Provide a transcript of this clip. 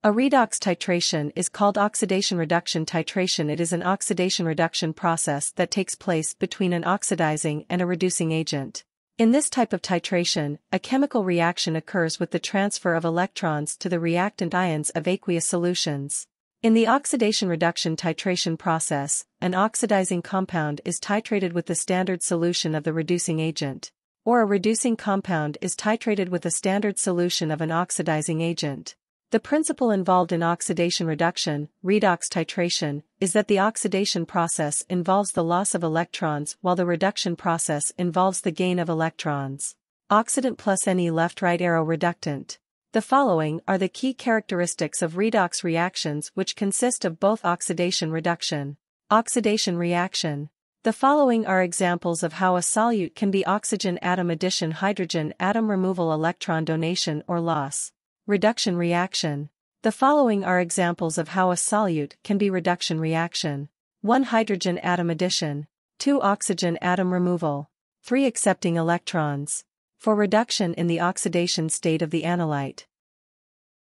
A redox titration is called oxidation-reduction titration. It is an oxidation-reduction process that takes place between an oxidizing and a reducing agent. In this type of titration, a chemical reaction occurs with the transfer of electrons to the reactant ions of aqueous solutions. In the oxidation-reduction titration process, an oxidizing compound is titrated with the standard solution of the reducing agent, or a reducing compound is titrated with a standard solution of an oxidizing agent. The principle involved in oxidation reduction, redox titration, is that the oxidation process involves the loss of electrons while the reduction process involves the gain of electrons. Oxidant plus any left-right arrow reductant. The following are the key characteristics of redox reactions which consist of both oxidation reduction. Oxidation reaction. The following are examples of how a solute can be oxygen atom addition, hydrogen atom removal, electron donation or loss. Reduction reaction. The following are examples of how a solute can be reduction reaction. 1 hydrogen atom addition. 2 oxygen atom removal. 3 accepting electrons. For reduction in the oxidation state of the analyte.